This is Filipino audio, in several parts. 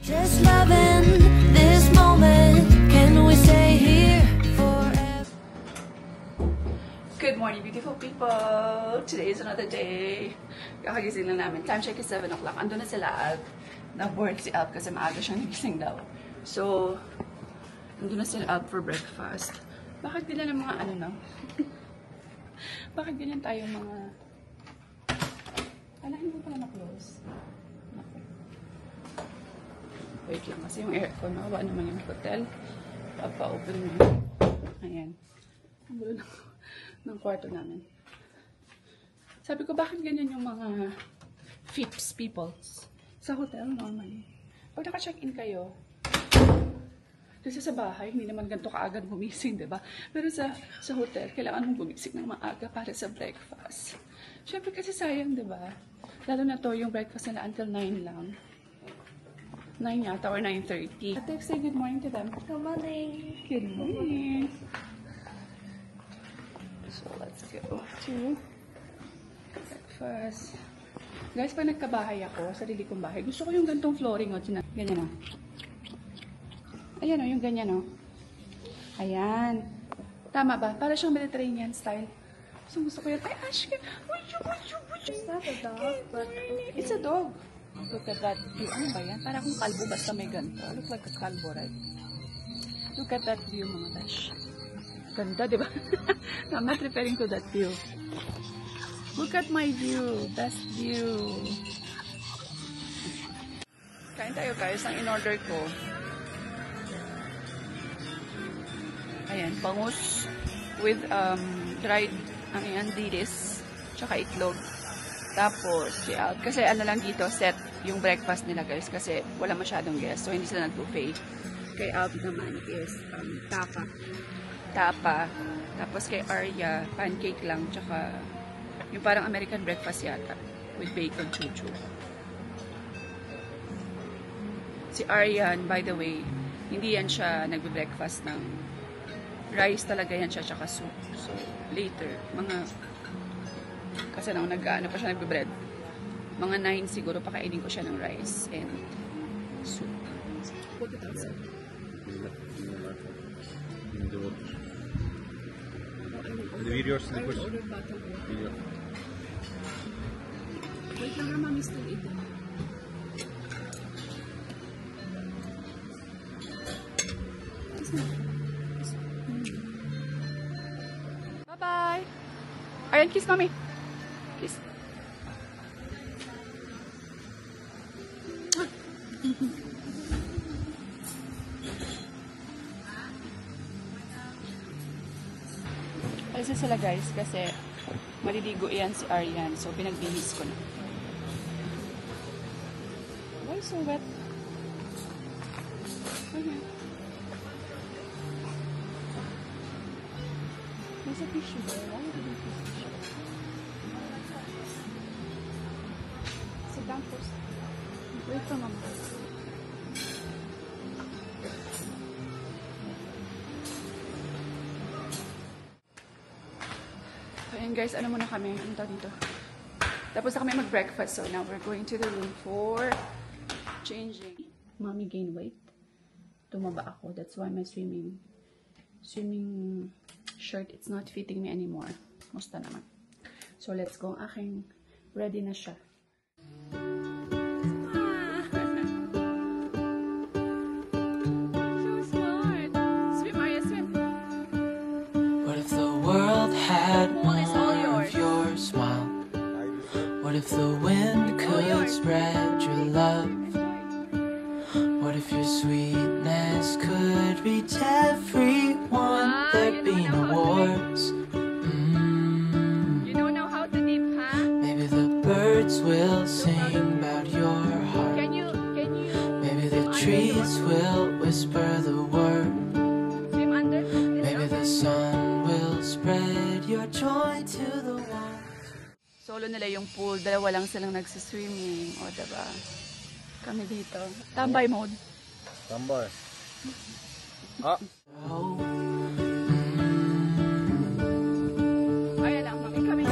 Just loving this moment. Can we stay here forever? Good morning, beautiful people! Today is another day. Kakagising lang namin. Time check is 7 o'clock. Ando na sila Alp. Na-board si Alp kasi maaga siyang nagising daw. So, ando na sila Alp for breakfast. Bakit ganyan ang mga ano na? Bakit ganyan tayo mga... Alahin mo pala na-close. Wait lang kasi yung aircon. Mawa naman yung hotel. Papa-open mo. Ayan. Ang gulo ng kwarto namin. Sabi ko, bakit ganyan yung mga FIPS peoples sa hotel normally? Pag naka-check-in kayo, kasi sa bahay, hindi naman ganito kaagad gumising, diba? Pero sa hotel, kailangan mong gumising ng maaga para sa breakfast. Siyempre kasi sayang, diba? Lalo na to, yung breakfast nila until 9 lang. 9 yata or 9:30. Ate, say good morning to them. Good morning. Good morning. So, let's go to breakfast. Guys, pag nagkabahay ako, sarili kong bahay, gusto ko yung gantong flooring, o. Ganyan, o. Ayan, o, yung ganyan, o. Ayan. Tama ba? Para siyang Mediterranean style. So, gusto ko yun. Ay, Ashka! Is that a dog? But It's a dog. Look at that view. Ano ba yan? Para akong kalbo basta may ganito. Look like a kalbo, right? Look at that view, mga dash. Ganda, di ba? I'm not referring to that view. Look at my view. Best view. Kain tayo, guys. Ang in-order ko. Ayan, bangus with dried, ano yan, dilis. Tsaka itlog. Tapos, kasi ano lang dito, set yung breakfast nila, guys. Kasi wala masyadong guests. So, hindi sila nag-buffet. Kay Alp naman is tapa. Tapos kay Arya, pancake lang. Tsaka, yung parang American breakfast yata. With bacon chuchu. Si Aryan, by the way, hindi yan siya nagbe-breakfast ng rice talaga yan siya, tsaka soup. So, later, kasi nung nag-ano pa siya nagbe-bread, mga 9 siguro pakainin ko siya ng rice and soup. Put it outside. The videos in the push. Video. Wait lang, mami, still eating. Bye-bye! Ayan, kiss mami. Kiss. Alisin sila, guys, kasi maliligo yan si Aryan. So, pinagbihis ko na. Why so wet? There's a tissue there. Why did you use tissue? Sit down first. Wait for mom. Ayan, guys, ano muna kami? Ano tawag dito? Tapos na kami mag-breakfast. So now we're going to the room for changing. Mommy gained weight. Tumaba ako. That's why my swimming shirt, it's not fitting me anymore. Musta naman. So let's go. Aking ready na siya. So smart. Swim, Arya, swim. What if the world had more of your smile? What if the wind could spread your love? What if your sweetness could reach everyone? There'd be no wars. You don't know how to dip, huh? Maybe the birds will sing about your heart. Can you Maybe the trees will whisper the word. swim under? Maybe the sun will spread your joy to the world. Solo nila yung pool. Dalawa lang silang nagsiswimming. O, diba? Kami dito. Tambay mode. Tambay. Ah. Oh. Ayan lang, mami. Kami.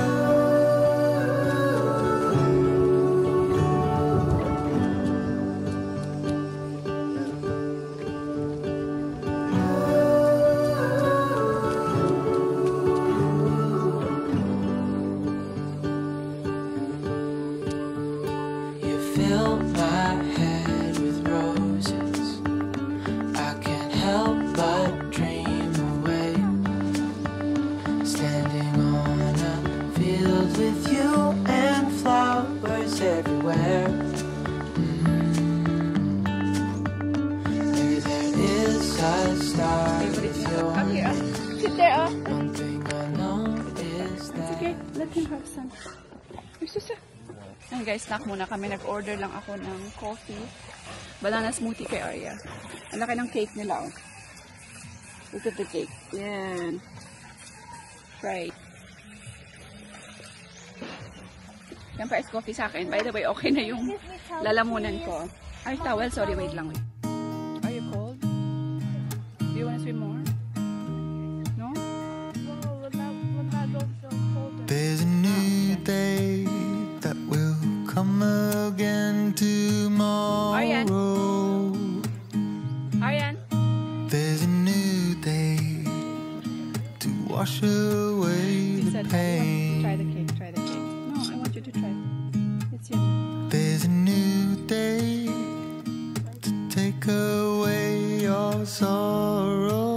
start Favorite with niya. Come here, yours. Sit there, One thing I know is It's that okay. Let him have some. Ay, susa. Ayun guys, snack muna kami. Nag-order lang ako ng coffee. Banana smoothie kay Arya. Ang laki ng cake nila, oh. Look at the cake. Yan. Right. Yan pa is coffee sa akin. By the way, okay na yung lalamunan ko. Ay, towel. Sorry, wait lang. Are you cold? Do you want to swim more? No? There's a new day that will come again tomorrow. Aryan? There's a new day to wash away She the said, pain. try the cake, try the cake. No, I want you to try. It's yummy. There's a new day to take away your sorrow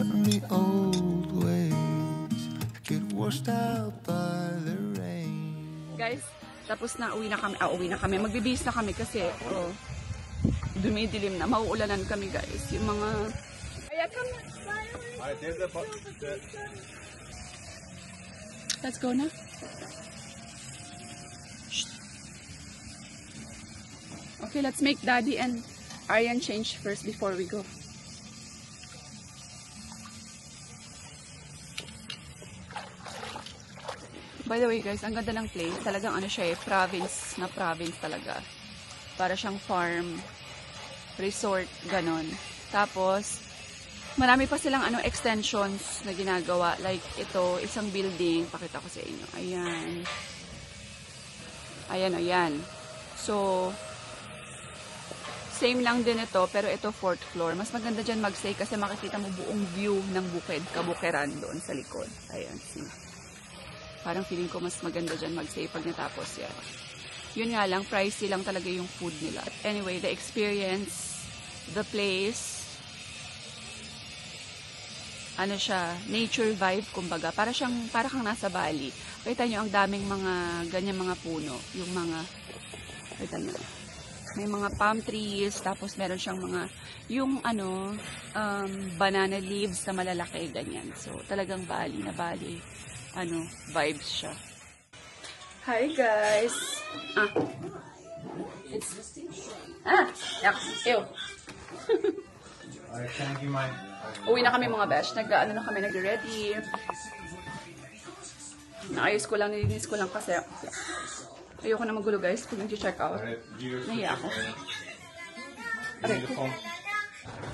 and the old ways get washed out by the rain. Guys, tapos na, uwi na kami. Magbibihis na kami kasi, dumidilim na. Mauulanan kami, guys. Yung mga... Kaya kami. Alright, there's the Let's go na. Shh. Okay, let's make Daddy and Aryan change first before we go. By the way guys, ang ganda ng place. Talagang ano siya eh, province na province talaga. Para siyang farm, resort, ganon. Tapos, marami pa silang ano extensions na ginagawa. Like ito, isang building. Pakita ko sa inyo. Ayan. Ayan o, yan. So, same lang din ito, pero ito 4th floor. Mas maganda dyan mag-stay kasi makikita mo buong view ng bukid, kabukiran doon sa likod. Ayan, see. Parang feeling ko mas maganda dyan mag-stay pag natapos yan. Yun nga lang, pricey lang talaga yung food nila. Anyway, the experience, the place, ano siya, nature vibe, kumbaga. Para kang nasa Bali. Kita nyo, ang daming mga, ganyan mga puno. Yung mga, kita nyo, may mga palm trees, tapos meron siyang mga, yung ano, banana leaves na malalaki, ganyan. So, talagang Bali na Bali, ano, vibes siya. Hi guys! Yuck, ew. Alright, thank you, Mike. Uwi na kami mga besh. Nag-ano na kami, nag-ready. Naayos ko lang, nilinis ko lang kasi ayoko na magulo guys pag nag-check out. Nahiya ako. Aray ko.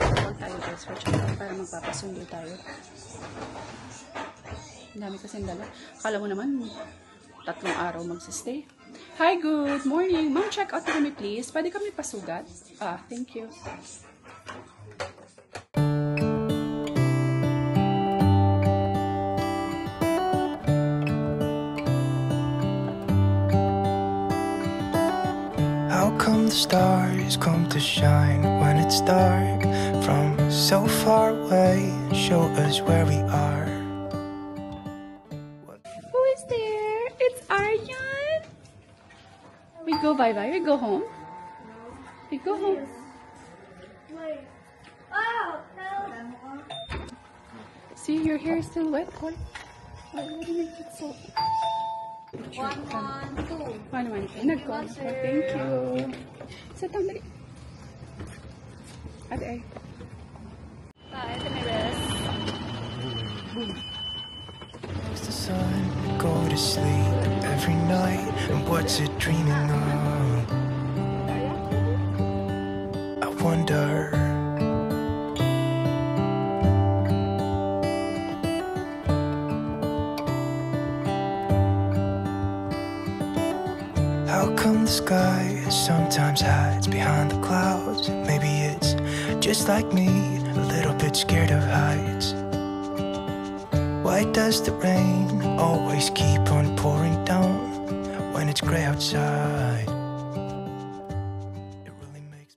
Huwag tayo guys for check out para magpapasundo tayo. Ang dami kasing dala. Akala mo naman, 3 araw magsistay. Hi, good morning. Ma'am, check out kami please. Pwede kami pasugat? Thank you. How come the stars come to shine when it's dark from so far away and show us where we are? Who is there? It's Aryan. We go bye-bye. We go home. We go home. See, your hair is still wet. Why do you make it so... 1, 2. 1, 2. Nag-call. Thank you. Sa dali. Ate ay. Ito may rest. Does the sun go to sleep every night? And what's it dreaming of? I wonder. How come the sky sometimes hides behind the clouds? Maybe it's just like me, a little bit scared of heights. Why does the rain always keep on pouring down when it's gray outside? It really makes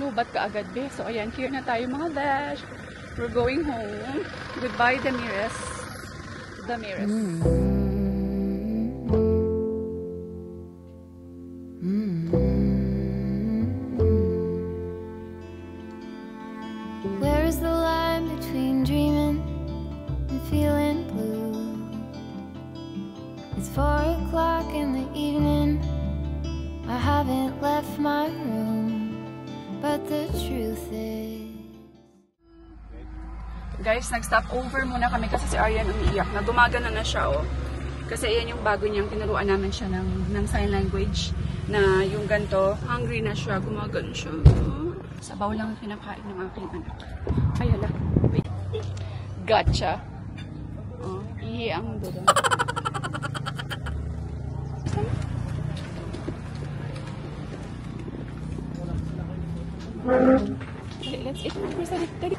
Lubat ka agad, be. So, ayan. Here na tayo, mga dash. We're going home. Goodbye, Damiris. Damiris. haven't left my room, but the truth is. Guys, nag-stop over muna kami kasi si Aryan umiiyak na. Gumagana na siya, oh. Kasi yan yung bago niyang tinuruan namin siya ng sign language na yung ganto. Hungry na siya, gumagano siya. Sabaw lang ang kinakain ng aking anak. Ay, hala. Wait. Gotcha. Oh, ihi ang dodo. Let's eat more first. Daddy.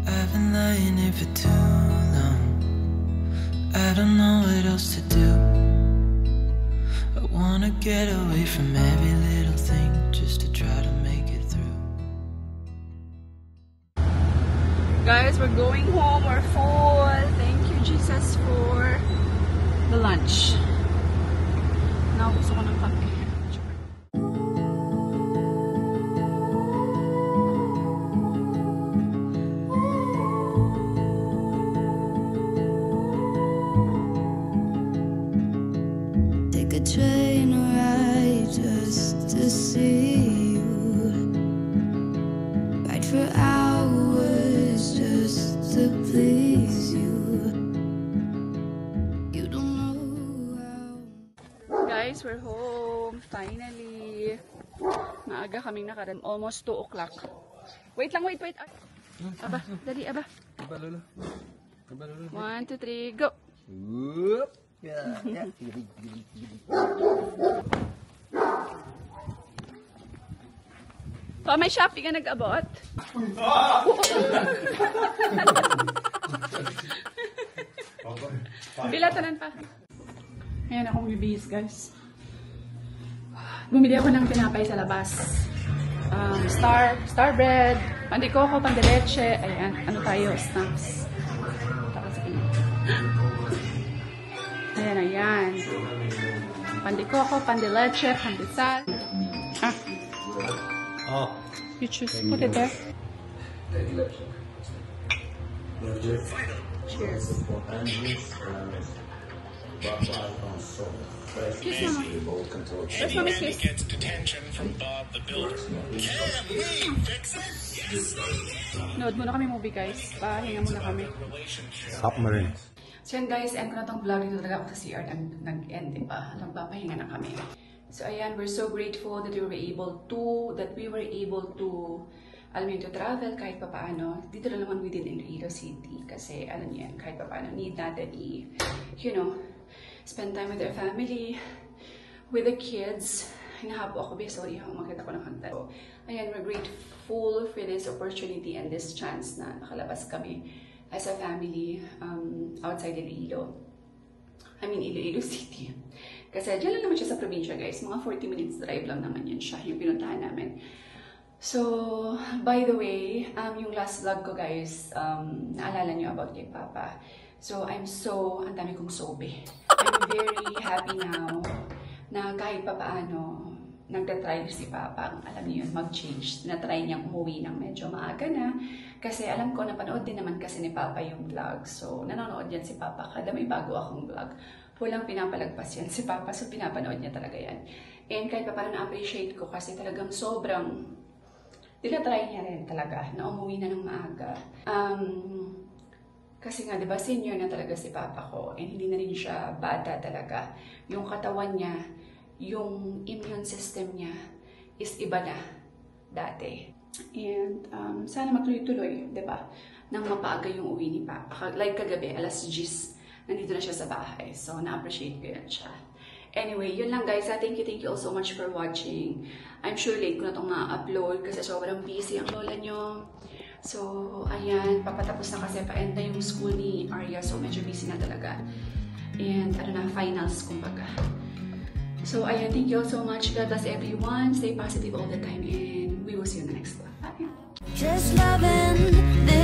I've been lying here for too long. I don't know what else to do. I wanna get away from every little thing just to try to make it through. Guys, we're going home. We're full. Thank you, Jesus, for the lunch. Now, gusto ko ng kape. Take a train ride just to see you. Ride for hours just to please you. You don't know how. Guys, we're home. Finally. Maaga kaming nakaram. Almost 2 o'clock. Wait lang, wait. Aba, dali, aba. 1, 2, 3, go. Pa, may Shopee ka nag-abot? Bilatanan pa. Ayan akong bibihis, guys. Bumili ako ng tinapay sa labas. Star bread, pandikoko, pandeleche. Ayan, ano tayo? Snacks. Tapos, ayan. Pandikoko, pandeleche, pandesal. Oh. You choose. Put it there. Cheers. Kiss mama. Where's mommy kiss? Gets detention from Bob the Builder. Can we fix it? Yes. Nood muna kami movie, guys. Pahinga muna kami. Submarines. So yan, guys, end ko na tong vlog. Dito talaga ako sa CR nag-end, diba? Nagpapahinga na kami. So ayan, we're so grateful that we were able to alam niyo, to travel kahit papaano. Dito lang naman within Iloilo City. Kasi, alam niyo yan, kahit papaano, need natin spend time with our family, with the kids. Hinahapo ako, sorry, makita ko ng hanta. So, ayan, we're grateful for this opportunity and this chance na nakalabas kami as a family outside Iloilo. I mean, Iloilo City. Kasi dyan lang naman siya sa probinsya, guys. Mga 40 minutes drive lang naman yan siya, yung pinuntahan namin. So, by the way, yung last vlog ko, guys, naalala nyo about kay Papa. So, ang dami kong sobe. I'm very happy now na kahit papaano, nagtatry si Papa, alam niyo yun, mag-change. Na-try niyang umuwi ng medyo maaga na. Kasi alam ko, napanood din naman kasi ni Papa yung vlog. So, nanonood yan si Papa. Kada may bago akong vlog. Walang pinapalagpas yan si Papa. So, pinapanood niya talaga yan. And kahit papaano na-appreciate ko kasi talagang sobrang tinatry niya rin talaga na umuwi na ng maaga. Kasi nga, di ba, senior na talaga si Papa ko. And hindi na rin siya bata talaga. Yung katawan niya, yung immune system niya is iba na dati. And sana matuloy-tuloy, di ba? Nang mapaaga yung uwi ni Papa. Like kagabi, alas 10, nandito na siya sa bahay. So, na-appreciate ko yan siya. Anyway, yun lang guys. Thank you all so much for watching. I'm sure late ko na itong na-upload kasi sobrang busy ang lola nyo. So, ayan, papatapos na kasi pa-end na yung school ni Arya. So, medyo busy na talaga. And, finals, kumbaga. So, ayan, thank you all so much. God bless everyone. Stay positive all the time. And we will see you in the next one. Bye. Just loving this.